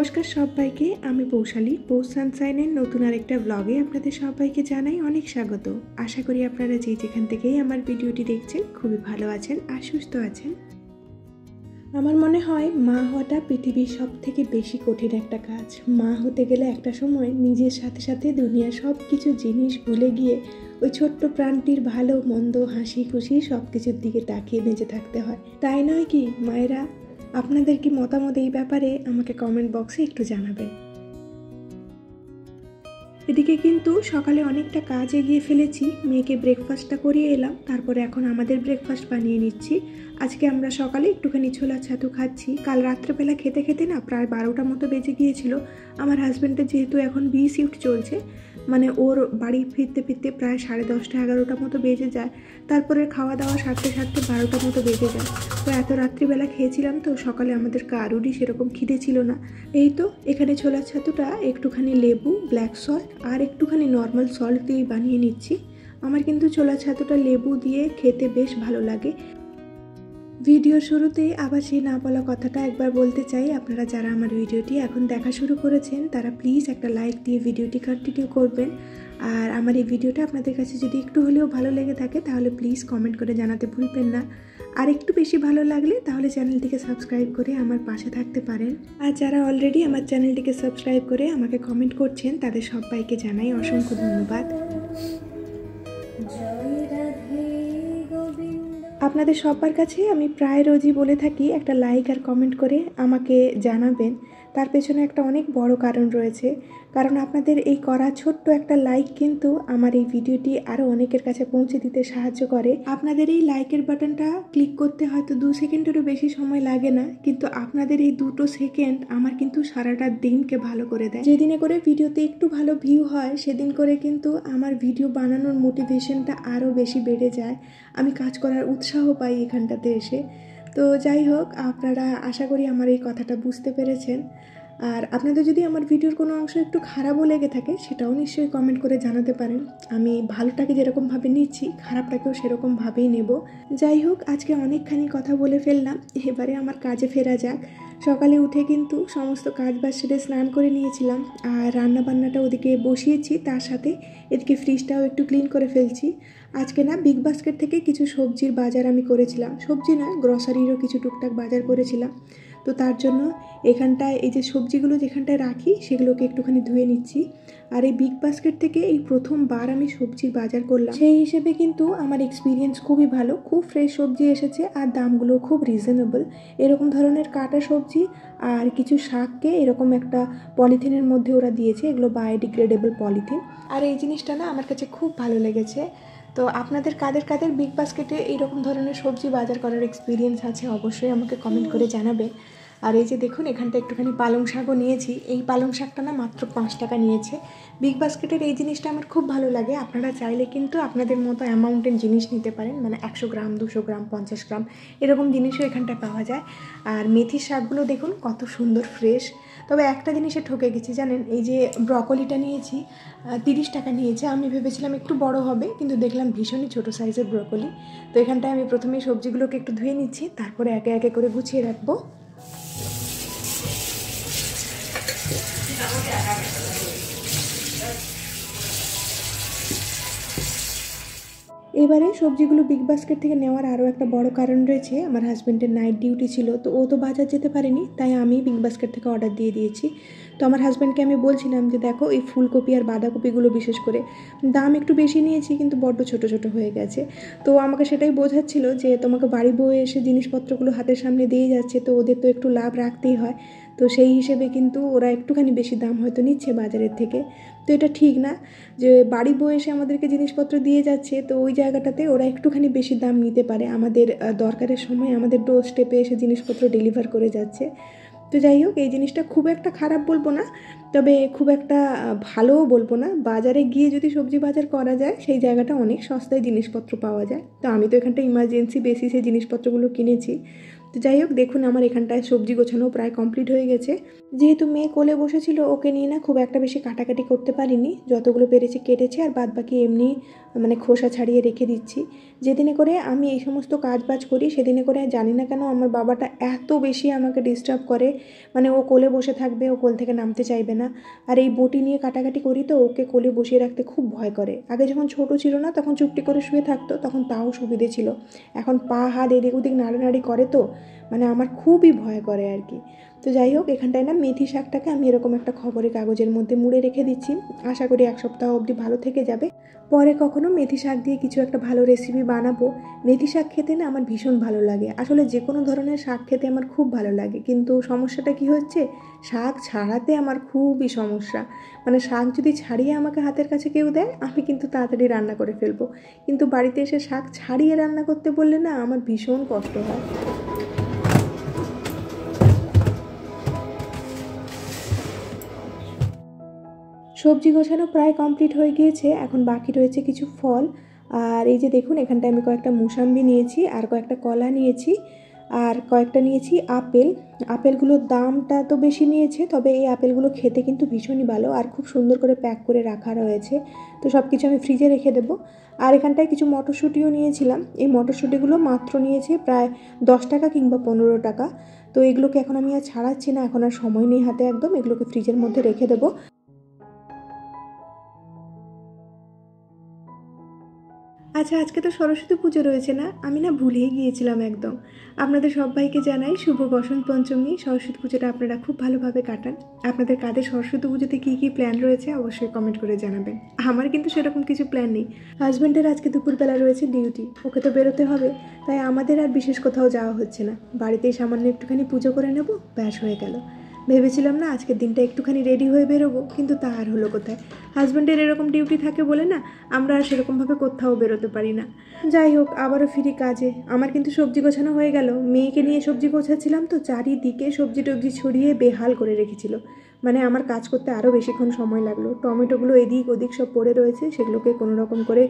নমস্কার সবাইকে, আমি পৌশালী। পৌষ সানশাইনের নতুন আরেকটা ব্লগে আপনাদের সবাইকে জানাই অনেক স্বাগত। আশা করি আপনারা যেখান থেকেই আমার ভিডিওটি দেখছেন খুবই ভালো আছেন আর সুস্থ আছেন। আমার মনে হয় মা হওয়াটা পৃথিবীর সব থেকে বেশি কঠিন একটা কাজ। মা হতে গেলে একটা সময় নিজের সাথে সাথে দুনিয়ার সব কিছু জিনিস ভুলে গিয়ে ওই ছোট্ট প্রাণটির ভালো মন্দ হাসি খুশি সব কিছুর দিকে তাকিয়ে বেঁচে থাকতে হয়, তাই নয় কি মায়েরা? আপনাদের কি মতামত এই ব্যাপারে আমাকে কমেন্ট বক্সে একটু জানাবেন। এদিকে কিন্তু সকালে অনেকটা কাজ এগিয়ে ফেলেছি, মেয়েকে ব্রেকফাস্টটা করিয়ে এলাম, তারপরে এখন আমাদের ব্রেকফাস্ট বানিয়ে নিচ্ছি। আজকে আমরা সকালে একটুখানি ছোলা ছাতু খাচ্ছি। কাল রাত্রেবেলা খেতে খেতে না প্রায় 12টা মতো বেজে গিয়েছিল। আমার হাজব্যান্ডের যেহেতু এখন বি শিফট চলছে, মানে ওর বাড়ি ফিরতে ফিরতে প্রায় 10:30 11টা মতো বেজে যায়। তারপরে খাওয়া দাওয়া সারতে 12টা মতো বেজে যায়। তো এত রাত্রিবেলা খেয়েছিলাম, তো সকালে আমাদের কারুরই সেরকম খিদে ছিল না। এই তো এখানে ছোলা ছাতুটা একটুখানি লেবু, ব্ল্যাক সল্ট আর একটুখানি নর্মাল সল্ট দিয়ে বানিয়ে নিচ্ছি। আমার কিন্তু ছোলা ছাতুটা লেবু দিয়ে খেতে বেশ ভালো লাগে। ভিডিওর শুরুতেই আবার সেই না বলা কথাটা একবার বলতে চাই, আপনারা যারা আমার ভিডিওটি এখন দেখা শুরু করেছেন তারা প্লিজ একটা লাইক দিয়ে ভিডিওটি কন্টিনিউ করবেন। আর আমার এই ভিডিওটা আপনাদের কাছে যদি একটু হলেও ভালো লেগে থাকে তাহলে প্লিজ কমেন্ট করে জানাতে ভুলবেন না। আর একটু বেশি ভালো লাগলে তাহলে চ্যানেলটিকে সাবস্ক্রাইব করে আমার পাশে থাকতে পারেন। আর যারা অলরেডি আমার চ্যানেলটিকে সাবস্ক্রাইব করে আমাকে কমেন্ট করছেন তাদের সবাইকে জানাই অসংখ্য ধন্যবাদ। আপনাদের সবার কাছে আমি প্রায় রোজই বলে থাকি একটা লাইক আর কমেন্ট করে আমাকে জানাবেন। তার পেছনে একটা অনেক বড় কারণ রয়েছে, কারণ আপনাদের এই করা ছোট্ট একটা লাইক কিন্তু আমার এই ভিডিওটি আরও অনেকের কাছে পৌঁছে দিতে সাহায্য করে। আপনাদের এই লাইকের বাটনটা ক্লিক করতে হয়তো 2 সেকেন্ডেরও বেশি সময় লাগে না, কিন্তু আপনাদের এই 2 সেকেন্ড আমার কিন্তু সারাটা দিনকে ভালো করে দেয়। যেদিনে করে ভিডিওতে একটু ভালো ভিউ হয় সেদিন করে কিন্তু আমার ভিডিও বানানোর মোটিভেশনটা আরও বেশি বেড়ে যায়, আমি কাজ করার উৎসাহ পাই এখানটাতে এসে। তো যাই হোক, আপনারা আশা করি আমার এই কথাটা বুঝতে পেরেছেন। আর আপনাদের যদি আমার ভিডিওর কোনো অংশ একটু খারাপও লেগে থাকে সেটাও নিশ্চয়ই কমেন্ট করে জানাতে পারেন। আমি ভালোটাকে যেরকমভাবে নিচ্ছি খারাপটাকেও সেরকমভাবেই নেব। যাই হোক, আজকে অনেকখানি কথা বলে ফেললাম, এবারে আমার কাজে ফেরা যাক। সকালে উঠে কিন্তু সমস্ত কাজ বাজ সেরে স্নান করে নিয়েছিলাম, আর রান্নাবান্নাটা ওদিকে বসিয়েছি, তার সাথে এদিকে ফ্রিজটাও একটু ক্লিন করে ফেলছি। আজকে না বিগ বাস্কেট থেকে কিছু সবজির বাজার আমি করেছিলাম, সবজি নয় গ্রসারিরও কিছু টুকটাক বাজার করেছিলাম। তো তার জন্য এখানটায় এই যে সবজিগুলো যেখানটায় রাখি সেগুলোকে একটুখানি ধুয়ে নিচ্ছি। আর এই বিগ বাস্কেট থেকে এই প্রথমবার আমি সবজির বাজার করলাম, সেই হিসেবে কিন্তু আমার এক্সপিরিয়েন্স খুবই ভালো। খুব ফ্রেশ সবজি এসেছে আর দামগুলো খুব রিজনেবল। এরকম ধরনের কাটা সবজি আর কিছু শাককে এরকম একটা পলিথিনের মধ্যে ওরা দিয়েছে, এগুলো বায়োডিগ্রেডেবল পলিথিন। আর এই জিনিসটা না আমার কাছে খুব ভালো লেগেছে। তো আপনাদের কাদের কাদের বিগ বাস্কেটে এইরকম ধরনের সবজি বাজার করার এক্সপিরিয়েন্স আছে অবশ্যই আমাকে কমেন্ট করে জানাবে। আর এই যে দেখুন এখানটা একটুখানি পালং শাকও নিয়েছি। এই পালং শাকটা না মাত্র 5 টাকা নিয়েছে। বিগ বাস্কেটের এই জিনিসটা আমার খুব ভালো লাগে। আপনারা চাইলে কিন্তু আপনাদের মতো অ্যামাউন্টের জিনিস নিতে পারেন, মানে 100 গ্রাম 200 গ্রাম 50 গ্রাম এরকম জিনিসও এখানটায় পাওয়া যায়। আর মেথির শাকগুলো দেখুন কত সুন্দর ফ্রেশ। তবে একটা জিনিসে ঠকে গেছি জানেন, এই যে ব্রকলিটা নিয়েছি 30 টাকা নিয়েছে। আমি ভেবেছিলাম একটু বড় হবে, কিন্তু দেখলাম ভীষণই ছোট সাইজের ব্রকলি। তো এখানটায় আমি প্রথমেই সবজিগুলোকে একটু ধুয়ে নিচ্ছি, তারপরে একে একে করে গুছিয়ে রাখবো। এবারে সবজিগুলো বিগ বাস্কেট থেকে নেওয়ার আরও একটা বড় কারণ রয়েছে, আমার হাজব্যান্ডের নাইট ডিউটি ছিল, তো ও তো বাজার যেতে পারেনি, তাই আমি বিগ বাস্কেট থেকে অর্ডার দিয়ে দিয়েছি। তো আমার হাজব্যান্ডকে আমি বলছিলাম যে দেখো এই ফুলকপি আর বাঁধাকপিগুলো বিশেষ করে দাম একটু বেশি নিয়েছি, কিন্তু বড্ড ছোট ছোট হয়ে গেছে। তো আমাকে সেটাই বোঝাচ্ছিল যে তোমাকে বাড়ি বয়ে এসে জিনিসপত্রগুলো হাতের সামনে দিয়ে যাচ্ছে, তো ওদের তো একটু লাভ রাখতেই হয়। তো সেই হিসেবে কিন্তু ওরা একটুখানি বেশি দাম হয়তো নিচ্ছে বাজারের থেকে। তো এটা ঠিক না যে বাড়ি বয়ে এসে আমাদেরকে জিনিসপত্র দিয়ে যাচ্ছে, তো ওই জায়গাটাতে ওরা একটুখানি বেশি দাম নিতে পারে, আমাদের দরকারের সময় আমাদের ডোর স্টেপে এসে জিনিসপত্র ডেলিভার করে যাচ্ছে। তো যাই হোক, এই জিনিসটা খুব একটা খারাপ বলবো না, তবে খুব একটা ভালোও বলবো না। বাজারে গিয়ে যদি সবজি বাজার করা যায় সেই জায়গাটা অনেক সস্তায় জিনিসপত্র পাওয়া যায়। তো আমি তো এখানটা ইমার্জেন্সি বেসিসে জিনিসপত্রগুলো কিনেছি। তো যাই হোক, দেখুন আমার এখানটায় সবজি গোছানো প্রায় কমপ্লিট হয়ে গেছে। যেহেতু মেয়ে কোলে বসেছিল, ওকে নিয়ে না খুব একটা বেশি কাটাকাটি করতে পারিনি, যতগুলো পেরেছি কেটেছি, আর বাদ বাকি এমনি মানে খোসা ছাড়িয়ে রেখে দিচ্ছি। যেদিনে করে আমি এই সমস্ত কাজ বাজ করি সেদিনে করে জানি না কেন আমার বাবাটা এত বেশি আমাকে ডিস্টার্ব করে, মানে ও কোলে বসে থাকবে, ও কোল থেকে নামতে চাইবে না। আর এই বটি নিয়ে কাটাকাটি করি তো ওকে কোলে বসিয়ে রাখতে খুব ভয় করে। আগে যখন ছোট ছিল না তখন চুপটি করে শুয়ে থাকতো, তখন তাও সুবিধে ছিল। এখন পা হাত এদিক ওদিক নাড়ানাড়ি করে তো মানে আমার খুবই ভয় করে আর কি। তো যাই হোক, এখানটায় না মেথি শাকটাকে আমি এরকম একটা খবরের কাগজের মধ্যে মুড়ে রেখে দিচ্ছি। আশা করি 1 সপ্তাহ অবধি ভালো থেকে যাবে। পরে কখনো মেথি শাক দিয়ে কিছু একটা ভালো রেসিপি বানাবো। মেথি শাক খেতে না আমার ভীষণ ভালো লাগে, আসলে যে কোনো ধরনের শাক খেতে আমার খুব ভালো লাগে, কিন্তু সমস্যাটা কি হচ্ছে, শাক ছাড়াতে আমার খুবই সমস্যা। মানে শাক যদি ছাড়িয়ে আমাকে হাতের কাছে কেউ দেয় আমি কিন্তু তাড়াতাড়ি রান্না করে ফেলবো, কিন্তু বাড়িতে এসে শাক ছাড়িয়ে রান্না করতে বললে না আমার ভীষণ কষ্ট হয়। সবজি গোছানো প্রায় কমপ্লিট হয়ে গিয়েছে, এখন বাকি রয়েছে কিছু ফল। আর এই যে দেখুন, এখানটায় আমি কয়েকটা মুসাম্বি নিয়েছি, আর কয়েকটা কলা নিয়েছি, আর কয়েকটা নিয়েছি আপেল। আপেলগুলোর দামটা তো বেশি নিয়েছে, তবে এই আপেলগুলো খেতে কিন্তু ভীষণই ভালো, আর খুব সুন্দর করে প্যাক করে রাখা রয়েছে। তো সব কিছু আমি ফ্রিজে রেখে দেবো। আর এখানটায় কিছু মটরশুঁটিও নিয়েছিলাম, এই মটরশুঁটিগুলো মাত্র নিয়েছে প্রায় 10 টাকা কিংবা 15 টাকা। তো এগুলোকে এখন আমি আর ছাড়াচ্ছি না, এখন আর সময় নেই হাতে একদম, এগুলোকে ফ্রিজের মধ্যে রেখে দেবো। আচ্ছা, আজকে তো সরস্বতী পুজো রয়েছে না, আমি না ভুলেই গিয়েছিলাম একদম। আপনাদের সবাইকে জানাই শুভ বসন্ত পঞ্চমী। সরস্বতী পুজোটা আপনারা খুব ভালোভাবে কাটান। আপনাদের কাদের সরস্বতী পুজোতে কী কী প্ল্যান রয়েছে অবশ্যই কমেন্ট করে জানাবেন। আমার কিন্তু সেরকম কিছু প্ল্যান নেই। হাজব্যান্ডের আজকে দুপুরবেলা রয়েছে ডিউটি, ওকে তো বেরোতে হবে, তাই আমাদের আর বিশেষ কোথাও যাওয়া হচ্ছে না। বাড়িতেই সামান্য একটুখানি পুজো করে নেব, ব্যাস হয়ে গেল। ভেবেছিলাম না আজকের দিনটা একটুখানি রেডি হয়ে বেরোবো, কিন্তু তা আর হলো কোথায়। হাজব্যান্ডের এরকম ডিউটি থাকে বলে না আমরা আর সেরকমভাবে কোথাও বেরোতে পারি না। যাই হোক, আবারও ফিরি কাজে। আমার কিন্তু সবজি গোছানো হয়ে গেল, মেয়েকে নিয়ে সবজি গোছাচ্ছিলাম তো চারিদিকে সবজি টবজি ছড়িয়ে বেহাল করে রেখেছিল, মানে আমার কাজ করতে আরও বেশিক্ষণ সময় লাগলো। টমেটোগুলো এদিক ওদিক সব পড়ে রয়েছে, সেগুলোকে কোনো রকম করে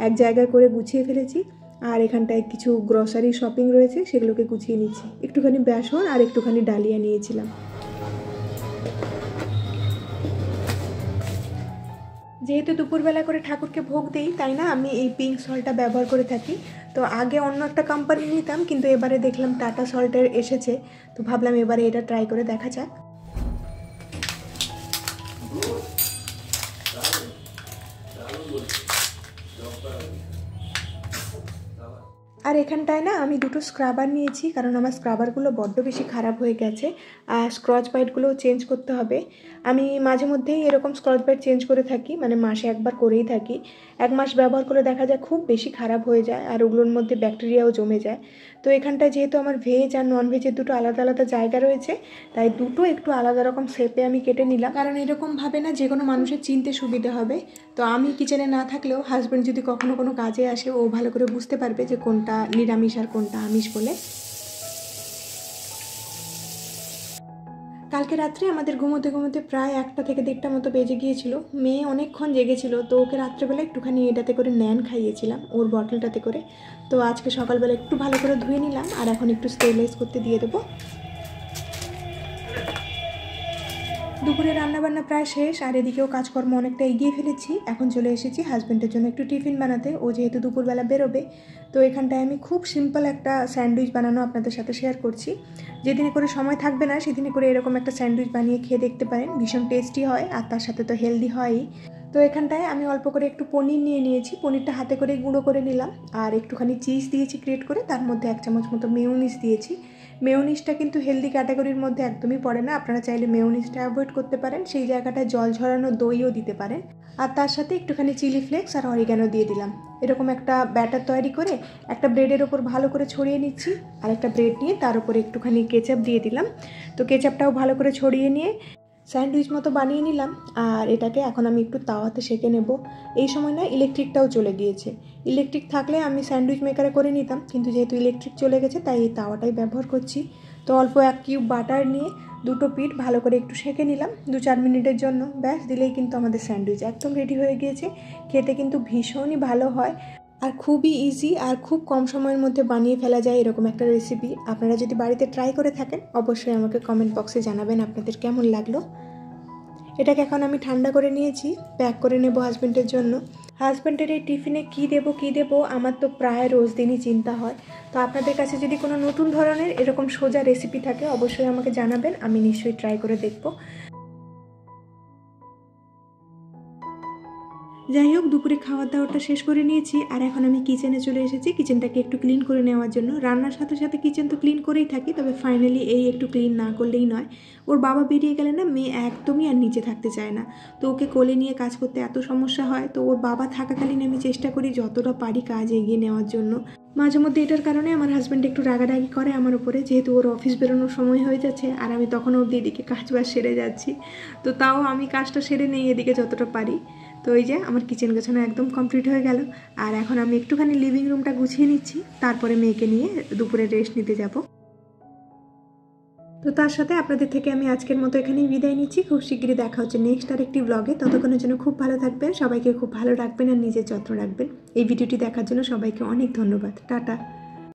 এক জায়গায় করে গুছিয়ে ফেলেছি। আর এখানটায় কিছু গ্রসারি শপিং রয়েছে, সেগুলোকে গুছিয়ে নিচ্ছি। একটুখানি বেসন আর একটুখানি ডালিয়া নিয়েছিলাম। যেহেতু দুপুরবেলা করে ঠাকুরকে ভোগ দিই, তাই না আমি এই পিঙ্ক সল্টটা ব্যবহার করে থাকি। তো আগে অন্য একটা কোম্পানি নিতাম, কিন্তু এবারে দেখলাম টাটা সল্টের এসেছে, তো ভাবলাম এবারে এটা ট্রাই করে দেখা যাক। আর এখানটায় না আমি দুটো স্ক্রাবার নিয়েছি, কারণ আমার স্ক্রাবারগুলো বড্ড বেশি খারাপ হয়ে গেছে, আর স্ক্রচ বাইটগুলোও চেঞ্জ করতে হবে। আমি মাঝে মধ্যেই এরকম স্ক্রচ বাইট চেঞ্জ করে থাকি, মানে মাসে একবার করেই থাকি। 1 মাস ব্যবহার করে দেখা যায় খুব বেশি খারাপ হয়ে যায়, আর ওগুলোর মধ্যে ব্যাকটেরিয়াও জমে যায়। তো এখানটায় যেহেতু আমার ভেজ আর নন ভেজের দুটো আলাদা আলাদা জায়গা রয়েছে, তাই দুটো একটু আলাদা রকম শেপে আমি কেটে নিলাম, কারণ এরকমভাবে না যে কোনো মানুষের চিনতে সুবিধে হবে। তো আমি কিচেনে না থাকলেও হাজব্যান্ড যদি কখনো কোনো কাজে আসে, ও ভালো করে বুঝতে পারবে যে কোনটা নিরামিষ আর কোনটা আমিষ বলে। কালকে রাত্রে আমাদের ঘুমোতে ঘুমোতে প্রায় 1টা থেকে 1:30 মতো বেজে গিয়েছিল। মেয়ে অনেকক্ষণ জেগেছিল, তো ওকে রাত্রেবেলা একটুখানি এটাতে করে ন্যান খাইয়েছিলাম, ওর বটলটাতে করে। তো আজকে সকালবেলা একটু ভালো করে ধুয়ে নিলাম, আর এখন একটু স্টেরিলাইজ করতে দিয়ে দেবো। দুপুরে রান্নাবান্না প্রায় শেষ, আর এদিকেও কাজকর্ম অনেকটা এগিয়ে ফেলেছি। এখন চলে এসেছি হাজব্যান্ডের জন্য একটু টিফিন বানাতে, ও যেহেতু দুপুরবেলা বেরোবে। তো এখানটায় আমি খুব সিম্পল একটা স্যান্ডউইচ বানানো আপনাদের সাথে শেয়ার করছি। যেদিনে করে সময় থাকবে না সেদিনে করে এরকম একটা স্যান্ডউইচ বানিয়ে খেয়ে দেখতে পারেন, ভীষণ টেস্টি হয়, আর তার সাথে তো হেলদি হয়ই। তো এখানটায় আমি অল্প করে একটু পনির নিয়ে নিয়েছি, পনিরটা হাতে করে গুঁড়ো করে নিলাম, আর একটুখানি চিজ দিয়েছি গ্রেট করে, তার মধ্যে 1 চামচ মতো মেয়োনিজ দিয়েছি। মেয়োনিজটা কিন্তু হেলদি ক্যাটাগরির মধ্যে একদমই পড়ে না, আপনারা চাইলে মেয়োনিজটা অ্যাভয়েড করতে পারেন, সেই জায়গাটায় জল ঝরানো দইও দিতে পারেন। আর তার সাথে একটুখানি চিলি ফ্লেক্স আর অরিগ্যানো দিয়ে দিলাম। এরকম একটা ব্যাটার তৈরি করে একটা ব্রেডের ওপর ভালো করে ছড়িয়ে নিচ্ছি, আর একটা ব্রেড নিয়ে তার উপরে একটুখানি কেচাপ দিয়ে দিলাম। তো কেচাপটাও ভালো করে ছড়িয়ে নিয়ে স্যান্ডউইচ মতো বানিয়ে নিলাম, আর এটাকে এখন আমি একটু তাওয়াতে সেঁকে নেব। এই সময় না ইলেকট্রিকটাও চলে গিয়েছে, ইলেকট্রিক থাকলে আমি স্যান্ডউইচ মেকারে করে নিতাম, কিন্তু যেহেতু ইলেকট্রিক চলে গেছে তাই এই তাওয়াটাই ব্যবহার করছি। তো অল্প 1 কিউব বাটার নিয়ে দুটো পিঠ ভালো করে একটু সেঁকে নিলাম 2-4 মিনিটের জন্য, ব্যাস দিলেই কিন্তু আমাদের স্যান্ডউইচ একদম রেডি হয়ে গিয়েছে। খেতে কিন্তু ভীষণই ভালো হয়। আর খুবই ইজি আর খুব কম সময়ের মধ্যে বানিয়ে ফেলা যায় এরকম একটা রেসিপি। আপনারা যদি বাড়িতে ট্রাই করে থাকেন অবশ্যই আমাকে কমেন্ট বক্সে জানাবেন আপনাদের কেমন লাগলো। এটাকে এখন আমি ঠান্ডা করে নিয়েছি, প্যাক করে নেব হাজব্যান্ডের জন্য। হাজব্যান্ডের এই টিফিনে কী দেবো আমার তো প্রায় রোজ দিনই চিন্তা হয়। তো আপনাদের কাছে যদি কোনো নতুন ধরনের এরকম সোজা রেসিপি থাকে অবশ্যই আমাকে জানাবেন, আমি নিশ্চয়ই ট্রাই করে দেখব। যাই হোক, দুপুরে খাওয়ার দাওয়ারটা শেষ করে নিয়েছি আর এখন আমি কিচেনে চলে এসেছি কিচেনটাকে একটু ক্লিন করে নেওয়ার জন্য। রান্নার সাথে সাথে কিচেন তো ক্লিন করেই থাকি, তবে ফাইনালি এই একটু ক্লিন না করলেই নয়। ওর বাবা বেরিয়ে গেলে না মেয়ে একদমই আর নিচে থাকতে চায় না, তো ওকে কোলে নিয়ে কাজ করতে এত সমস্যা হয়। তো ওর বাবা থাকাকালীন আমি চেষ্টা করি যতটা পারি কাজ এগিয়ে নেওয়ার জন্য। মাঝে মধ্যে এটার কারণে আমার হাজব্যান্ড একটু রাগারাগি করে আমার উপরে, যেহেতু ওর অফিস বেরোনোর সময় হয়ে যাচ্ছে আর আমি তখন অবধি এদিকে কাজ বাজ সেরে যাচ্ছি। তো তাও আমি কাজটা সেরে নেই এদিকে যতটা পারি। তো এই যে আমার কিচেন গোছানো একদম কমপ্লিট হয়ে গেল আর এখন আমি একটুখানি লিভিং রুমটা গুছিয়ে নিচ্ছি, তারপরে মেয়েকে নিয়ে দুপুরে রেস্ট নিতে যাব। তো তার সাথে আপনাদের থেকে আমি আজকের মতো এখানেই বিদায় নিচ্ছি। খুব শীঘ্রই দেখা হচ্ছে নেক্সট আরেকটি ব্লগে। ততক্ষণের জন্য খুব ভালো থাকবেন, সবাইকে খুব ভালো রাখবেন আর নিজের যত্ন রাখবেন। এই ভিডিওটি দেখার জন্য সবাইকে অনেক ধন্যবাদ। টাটা।